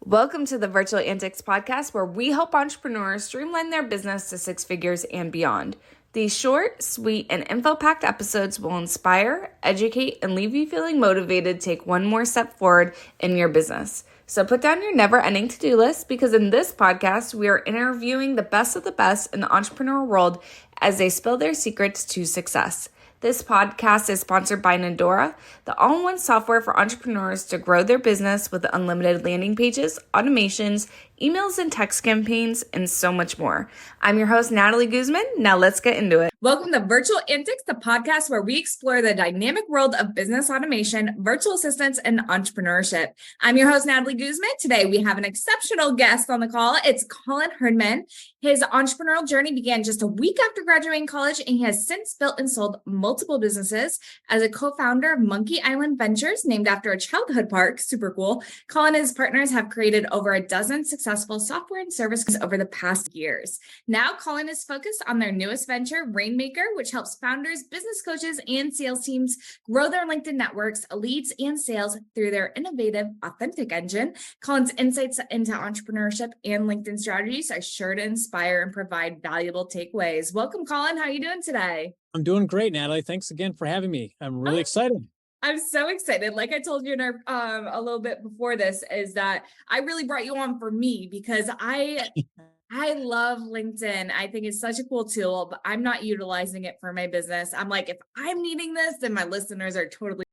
Welcome to the Virtual Antics podcast, where we help entrepreneurs streamline their business to six figures and beyond. These short, sweet, and info-packed episodes will inspire, educate, and leave you feeling motivated to take one more step forward in your business. So put down your never-ending to-do list, because in this podcast, we are interviewing the best of the best in the entrepreneurial world as they spill their secrets to success. This podcast is sponsored by Nodora, the all-in-one software for entrepreneurs to grow their business with unlimited landing pages, automations, emails and text campaigns, and so much more. I'm your host, Natalie Guzman. Now let's get into it. Welcome to Virtual Antics, the podcast where we explore the dynamic world of business automation, virtual assistants, and entrepreneurship. I'm your host, Natalie Guzman. Today, we have an exceptional guest on the call. It's Colin Hirdman. His entrepreneurial journey began just a week after graduating college, and he has since built and sold multiple businesses. As a co-founder of Monkey Island Ventures, named after a childhood park, super cool, Colin and his partners have created over a dozen successful software and services over the past years. Now, Colin is focused on their newest venture, Rainmaker, which helps founders, business coaches, and sales teams grow their LinkedIn networks, leads, and sales through their innovative, authentic engine. Colin's insights into entrepreneurship and LinkedIn strategies are sure to inspire and provide valuable takeaways. Welcome, Colin. How are you doing today? I'm doing great, Natalie. Thanks again for having me. I'm really excited. I'm so excited. Like I told you in our a little bit before this, is that I really brought you on for me because I love LinkedIn. I think it's such a cool tool, but I'm not utilizing it for my business. I'm like, if I'm needing this, then my listeners are totally.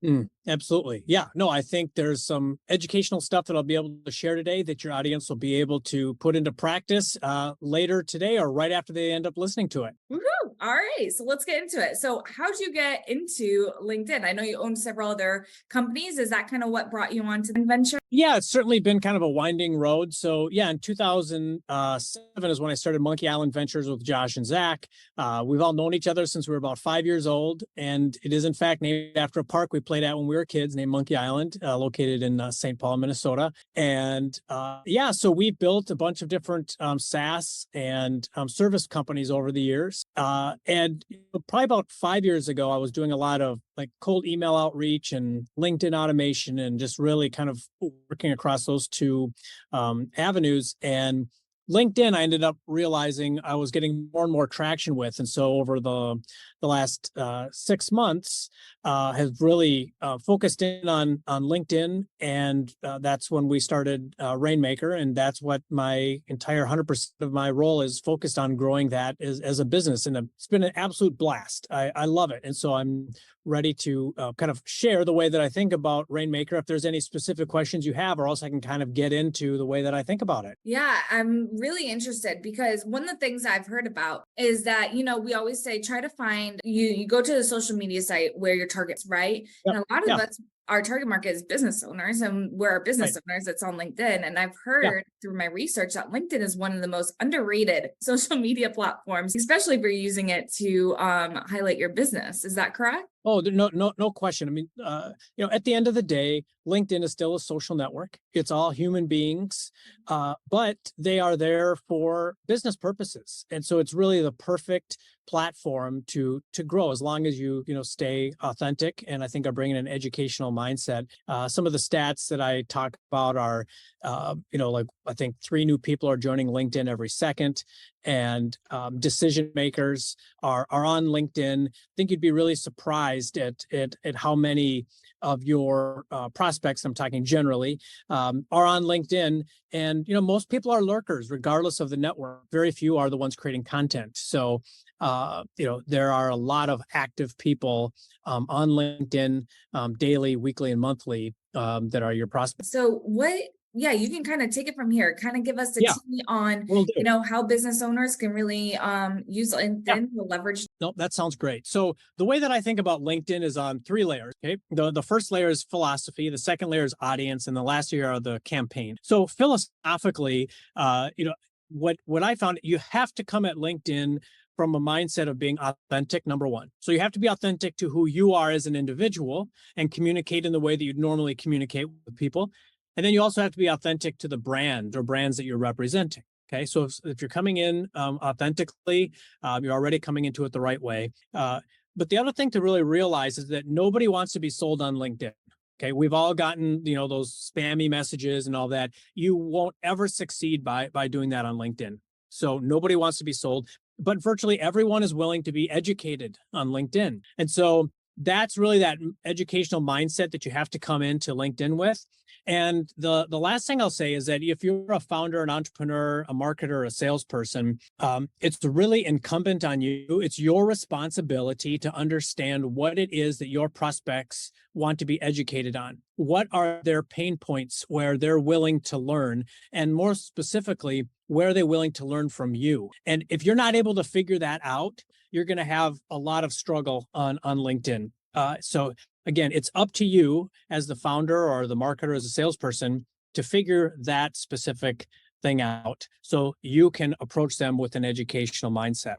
Absolutely. Yeah. No, I think there's some educational stuff that I'll be able to share today that your audience will be able to put into practice later today or right after they end up listening to it. Woohoo! All right. So let's get into it. So how'd you get into LinkedIn? I know you own several other companies. Is that kind of what brought you onto the venture? Yeah, it's certainly been kind of a winding road. So yeah, in 2007 is when I started Monkey Island Ventures with Josh and Zach. We've all known each other since we were about 5 years old. And it is in fact named after a park we played at when we were kids named Monkey Island, located in St. Paul, Minnesota. And yeah, so we built a bunch of different SaaS and service companies over the years. And probably about 5 years ago, I was doing a lot of like cold email outreach and LinkedIn automation and just really kind of working across those two avenues. And LinkedIn, I ended up realizing I was getting more and more traction with. And so over the last 6 months, has really focused in on LinkedIn. And that's when we started Rainmaker. And that's what my entire 100% of my role is focused on, growing that as a business. And it's been an absolute blast. I love it. And so I'm ready to kind of share the way that I think about Rainmaker. If there's any specific questions you have, or else I can kind of get into the way that I think about it. Yeah, I'm really interested because one of the things I've heard about is that, we always say, try to find, you go to the social media site where your target's right. Yep. And a lot of us, our target market is business owners, and we're our business owners. It's on LinkedIn. And I've heard through my research that LinkedIn is one of the most underrated social media platforms, especially if you're using it to highlight your business. Is that correct? Oh, no question. I mean, at the end of the day, LinkedIn is still a social network. It's all human beings, but they are there for business purposes. And so it's really the perfect platform to grow, as long as you stay authentic. And I think are bringing an educational mindset. Some of the stats that I talk about are, like I think 3 new people are joining LinkedIn every second, and decision makers are on LinkedIn. I think you'd be really surprised at how many of your prospects, I'm talking generally, are on LinkedIn. And most people are lurkers, regardless of the network. Very few are the ones creating content. So there are a lot of active people on LinkedIn daily, weekly, and monthly that are your prospects. So you can kind of take it from here, kind of give us the tea on, how business owners can really use LinkedIn to leverage. No, that sounds great. So the way that I think about LinkedIn is on 3 layers. Okay. The first layer is philosophy. The second layer is audience. And the last layer are the campaign. So philosophically, what I found, you have to come at LinkedIn from a mindset of being authentic, number one. So you have to be authentic to who you are as an individual and communicate in the way that you'd normally communicate with people. And then you also have to be authentic to the brand or brands that you're representing. Okay, so if you're coming in authentically, you're already coming into it the right way. But the other thing to really realize is that nobody wants to be sold on LinkedIn. Okay, we've all gotten, those spammy messages and all that. You won't ever succeed by doing that on LinkedIn. So nobody wants to be sold, but virtually everyone is willing to be educated on LinkedIn. And so that's really that educational mindset that you have to come into LinkedIn with. And the last thing I'll say is that if you're a founder, an entrepreneur, a marketer, a salesperson, it's really incumbent on you. It's your responsibility to understand what it is that your prospects want to be educated on. What are their pain points where they're willing to learn? And more specifically, where are they willing to learn from you? And if you're not able to figure that out, you're going to have a lot of struggle on LinkedIn. So again, it's up to you as the founder or the marketer, as a salesperson, to figure that specific thing out so you can approach them with an educational mindset.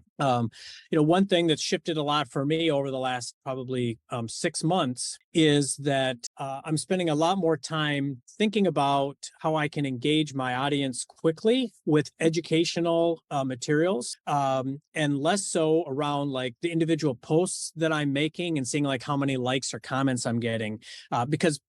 One thing that's shifted a lot for me over the last probably 6 months is that I'm spending a lot more time thinking about how I can engage my audience quickly with educational materials, and less so around like the individual posts that I'm making and seeing like how many likes or comments I'm getting, because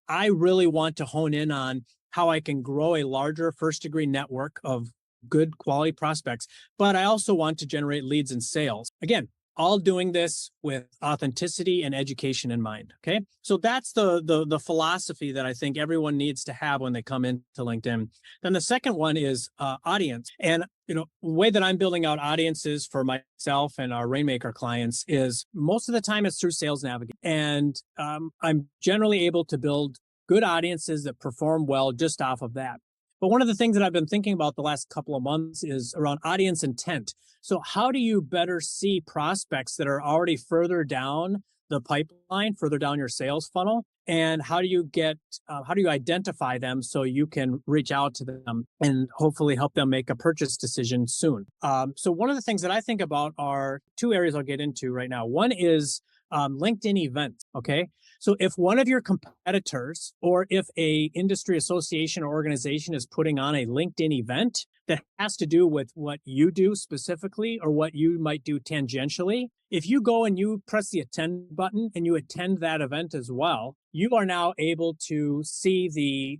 I really want to hone in on how I can grow a larger first degree network of good quality prospects, but I also want to generate leads and sales. Again, all doing this with authenticity and education in mind. Okay. So that's the philosophy that I think everyone needs to have when they come into LinkedIn. Then the second one is audience. And the way that I'm building out audiences for myself and our Rainmaker clients is most of the time it's through Sales Navigator. And I'm generally able to build good audiences that perform well just off of that. But one of the things that I've been thinking about the last couple of months is around audience intent. So how do you better see prospects that are already further down the pipeline, further down your sales funnel? And how do you identify them so you can reach out to them and hopefully help them make a purchase decision soon? So one of the things that I think about are two areas I'll get into right now. One is LinkedIn events. Okay. So if one of your competitors or if a industry association or organization is putting on a LinkedIn event that has to do with what you do specifically or what you might do tangentially, if you go and you press the attend button and you attend that event as well, you are now able to see the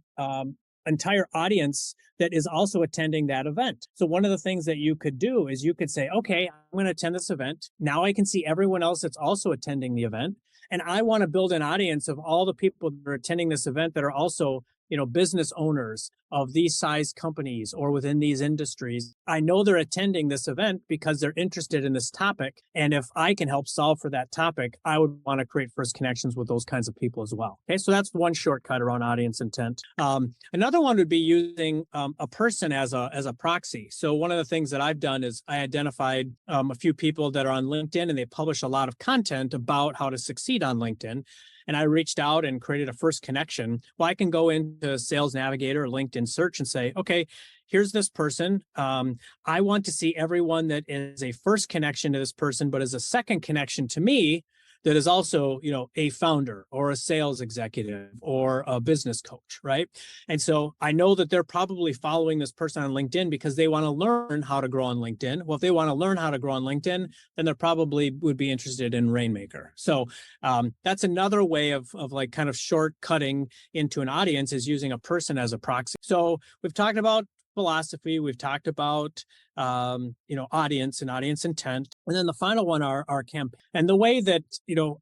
entire audience that is also attending that event. So one of the things that you could do is you could say, okay, I'm going to attend this event. Now I can see everyone else that's also attending the event. And I want to build an audience of all the people that are attending this event that are also, business owners of these size companies or within these industries. I know they're attending this event because they're interested in this topic. And if I can help solve for that topic, I would want to create first connections with those kinds of people as well. Okay, so that's one shortcut around audience intent. Another one would be using a person as a proxy. So one of the things that I've done is I identified a few people that are on LinkedIn and they publish a lot of content about how to succeed on LinkedIn. And I reached out and created a first connection. Well, I can go into Sales Navigator or LinkedIn search and say, okay, here's this person. I want to see everyone that is a first connection to this person, but is a second connection to me that is also, a founder or a sales executive or a business coach, right? And so I know that they're probably following this person on LinkedIn because they want to learn how to grow on LinkedIn. Well, if they want to learn how to grow on LinkedIn, then they probably would be interested in Rainmaker. So that's another way of like kind of shortcutting into an audience is using a person as a proxy. So we've talked about philosophy. We've talked about, audience and audience intent. And then the final one are campaign. And the way that,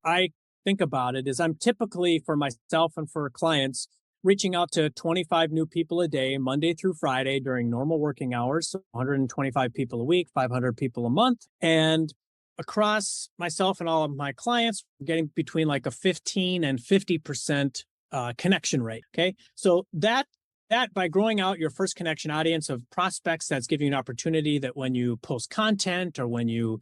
I think about it is I'm typically for myself and for clients reaching out to 25 new people a day, Monday through Friday during normal working hours, so 125 people a week, 500 people a month. And across myself and all of my clients, we're getting between like a 15 and 50% connection rate. Okay. So that by growing out your first connection audience of prospects, that's giving you an opportunity that when you post content or when you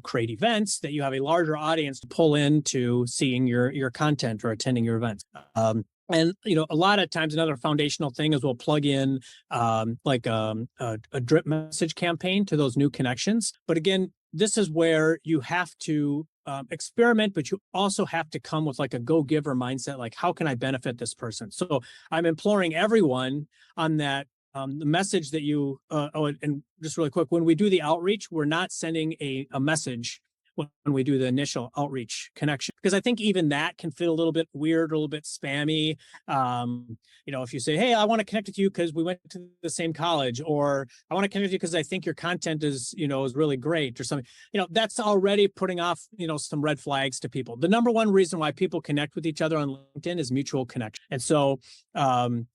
create events, that you have a larger audience to pull into seeing your content or attending your events. And a lot of times another foundational thing is we'll plug in like a drip message campaign to those new connections. But again, this is where you have to experiment, but you also have to come with like a go-giver mindset, like how can I benefit this person? So I'm imploring everyone on that the message that you, and just really quick, when we do the outreach, we're not sending a message when we do the initial outreach connection, because I think even that can feel a little bit weird, a little bit spammy. If you say, hey, I want to connect with you because we went to the same college, or I want to connect with you because I think your content is really great or something, that's already putting off, some red flags to people. The number one reason why people connect with each other on LinkedIn is mutual connection. And so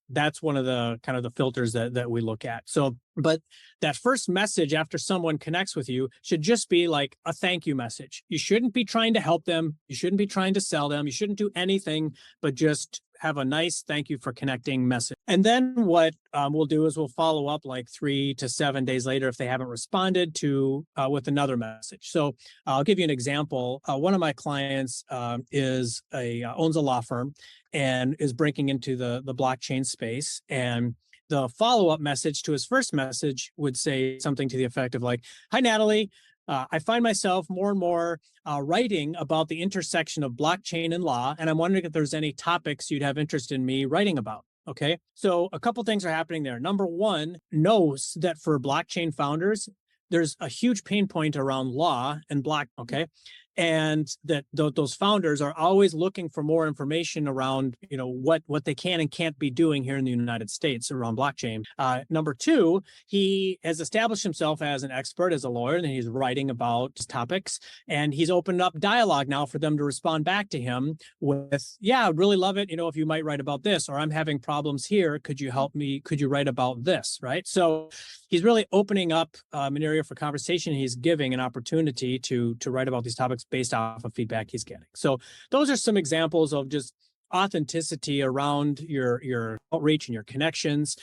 that's one of the kind of the filters that we look at. So, but that first message after someone connects with you should just be like a thank you message. You shouldn't be trying to help them. You shouldn't be trying to sell them. You shouldn't do anything but just have a nice thank you for connecting message. And then what we'll do is we'll follow up like 3 to 7 days later if they haven't responded to with another message. So I'll give you an example. One of my clients owns a law firm and is breaking into the blockchain space. And the follow-up message to his first message would say something to the effect of like, hi, Natalie. I find myself more and more writing about the intersection of blockchain and law, and I'm wondering if there's any topics you'd have interest in me writing about. Okay, so a couple things are happening there. Number one, knows that for blockchain founders, there's a huge pain point around law and block. Okay, and that those founders are always looking for more information around what they can and can't be doing here in the United States around blockchain. Number two, he has established himself as an expert, as a lawyer, and he's writing about topics, and he's opened up dialogue now for them to respond back to him with, yeah, I'd really love it, if you might write about this, or I'm having problems here, could you help me, could you write about this, right? So he's really opening up an area for conversation. He's giving an opportunity to write about these topics based off of feedback he's getting. So those are some examples of just authenticity around your outreach and your connections.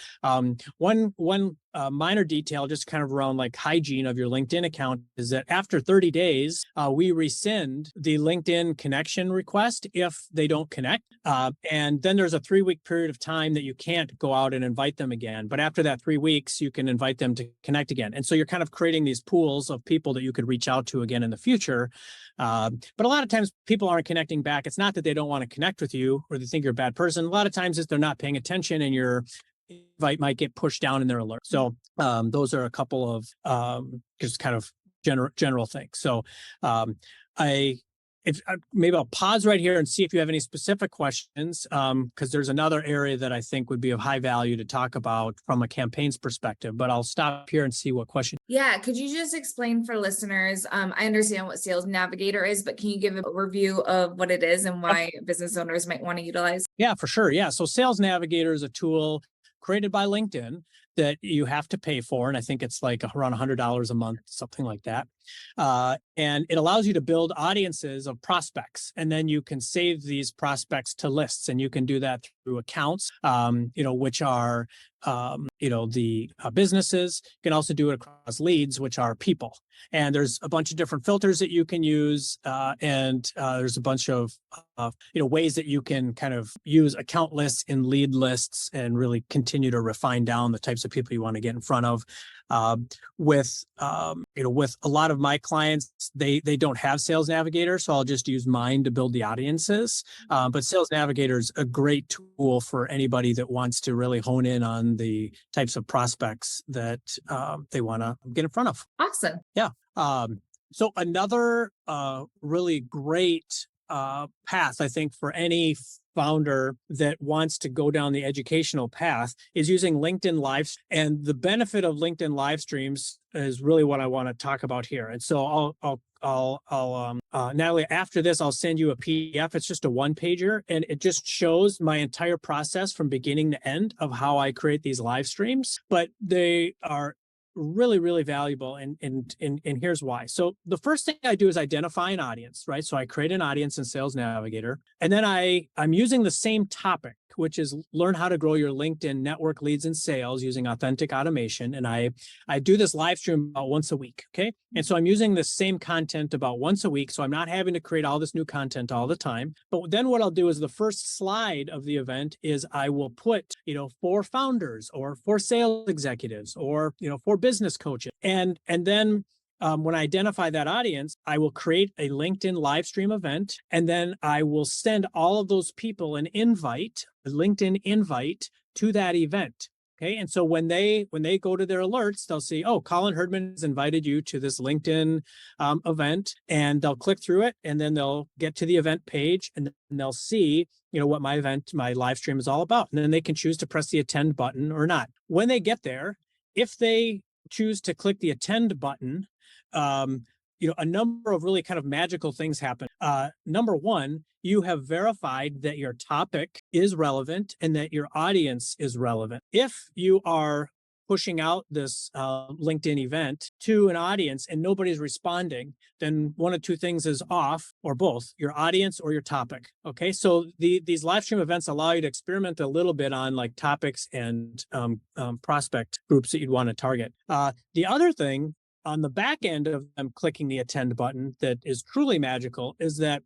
One minor detail, just kind of around like hygiene of your LinkedIn account, is that after 30 days, we rescind the LinkedIn connection request if they don't connect. And then there's a 3-week period of time that you can't go out and invite them again. But after that 3 weeks, you can invite them to connect again. And so you're kind of creating these pools of people that you could reach out to again in the future. But a lot of times people aren't connecting back. It's not that they don't want to connect with you or they think you're a bad person. A lot of times it's they're not paying attention and your invite might get pushed down in their alert. So those are a couple of just kind of general things. So maybe I'll pause right here and see if you have any specific questions, because there's another area that I think would be of high value to talk about from a campaign's perspective, but I'll stop here and see what question. Yeah. Could you just explain for listeners? I understand what Sales Navigator is, but can you give a review of what it is and why business owners might want to utilize? Yeah, for sure. Yeah. So Sales Navigator is a tool created by LinkedIn that you have to pay for. And I think it's like around $100 a month, something like that. And it allows you to build audiences of prospects. And then you can save these prospects to lists. And you can do that through accounts, which are, the businesses. You can also do it across leads, which are people. And there's a bunch of different filters that you can use. And there's a bunch of, ways that you can kind of use account lists and lead lists and really continue to refine down the types of people you want to get in front of. With a lot of my clients, they don't have Sales Navigator, so I'll just use mine to build the audiences. But Sales Navigator is a great tool for anybody that wants to really hone in on the types of prospects that they want to get in front of. Awesome. Yeah. So another really great path, I think, for any founder that wants to go down the educational path is using LinkedIn Live. And the benefit of LinkedIn live streams is really what I want to talk about here. And so Natalie, after this, I'll send you a PDF. It's just a 1-pager, and it just shows my entire process from beginning to end of how I create these live streams. But they are really, really valuable. And here's why. So the first thing I do is identify an audience, right? So I create an audience in Sales Navigator, and then I'm using the same topic, which is learn how to grow your LinkedIn network leads and sales using authentic automation. And I do this live stream about once a week. Okay. And so I'm using the same content about once a week. So I'm not having to create all this new content all the time. But then what I'll do is the first slide of the event is I will put, 4 founders or 4 sales executives or, 4 business coaches. And then when I identify that audience, I will create a LinkedIn live stream event, and then I will send all of those people a LinkedIn invite to that event. Okay. And so when they go to their alerts, they'll see, oh, Colin Hirdman has invited you to this LinkedIn event, and they'll click through it, and then they'll get to the event page, and then they'll see, what my live stream is all about. And then they can choose to press the attend button or not. When they get there, if they choose to click the attend button, a number of really kind of magical things happen. Number one, you have verified that your topic is relevant and that your audience is relevant. If you are pushing out this LinkedIn event to an audience and nobody's responding, then one of two things is off, or both, your audience or your topic. Okay, so these live stream events allow you to experiment a little bit on like topics and prospect groups that you'd want to target. The other thing on the back end of them clicking the attend button that is truly magical is that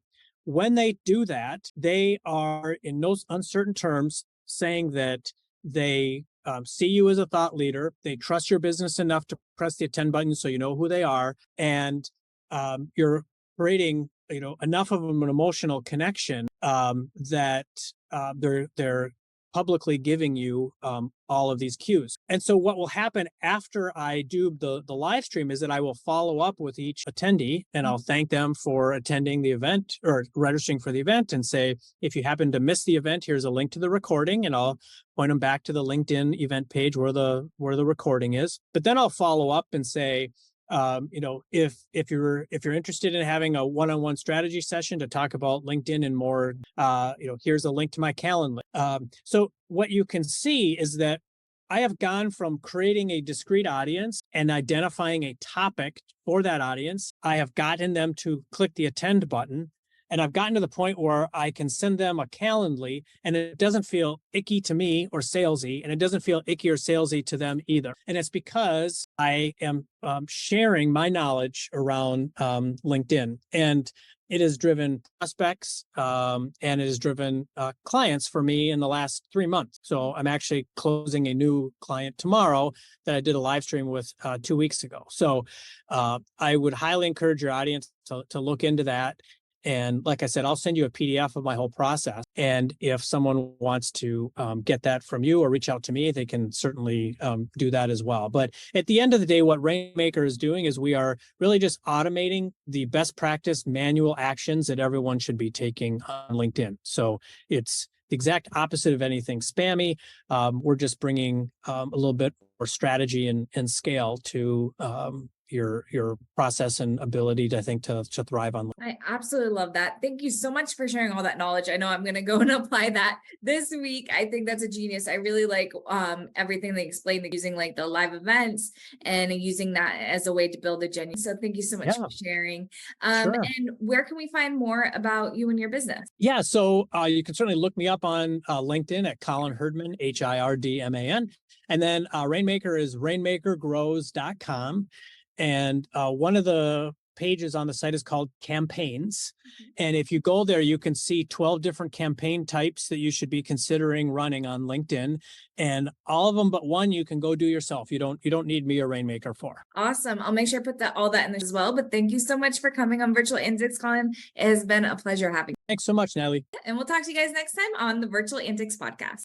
when they do that, they are in no uncertain terms saying that they see you as a thought leader. They trust your business enough to press the attend button so you know who they are, and you're creating enough of an emotional connection that they're publicly giving you all of these cues. And so what will happen after I do the live stream is that I will follow up with each attendee, and I'll thank them for attending the event or registering for the event, and say, if you happen to miss the event, here's a link to the recording, and I'll point them back to the LinkedIn event page where the recording is. But then I'll follow up and say, if you're interested in having a one-on-one strategy session to talk about LinkedIn and more, here's a link to my calendar. So what you can see is that I have gone from creating a discrete audience and identifying a topic for that audience. I have gotten them to click the attend button, and I've gotten to the point where I can send them a Calendly, and it doesn't feel icky to me or salesy, and it doesn't feel icky or salesy to them either. And it's because I am sharing my knowledge around LinkedIn, and it has driven prospects and it has driven clients for me in the last 3 months. So I'm actually closing a new client tomorrow that I did a live stream with 2 weeks ago. So I would highly encourage your audience to look into that. And like I said, I'll send you a PDF of my whole process. And if someone wants to get that from you or reach out to me, they can certainly do that as well. But at the end of the day, what Rainmaker is doing is we are really just automating the best practice manual actions that everyone should be taking on LinkedIn. So it's the exact opposite of anything spammy. We're just bringing a little bit more strategy and scale to your process and ability to, I think, to thrive on. I absolutely love that. Thank you so much for sharing all that knowledge. I know I'm going to go and apply that this week. I think that's a genius. I really like everything they explained, using like the live events and using that as a way to build a genuine. So thank you so much for sharing. Sure. And where can we find more about you and your business? Yeah, so you can certainly look me up on LinkedIn at Colin Hirdman, Hirdman. And then Rainmaker is rainmakergrows.com. And one of the pages on the site is called campaigns. And if you go there, you can see 12 different campaign types that you should be considering running on LinkedIn. And all of them but one you can go do yourself. You don't need me or Rainmaker for. Awesome. I'll make sure I put all that in there as well. But thank you so much for coming on Virtual Antics, Colin. It has been a pleasure having you. Thanks so much, Natalie. And we'll talk to you guys next time on the Virtual Antics podcast.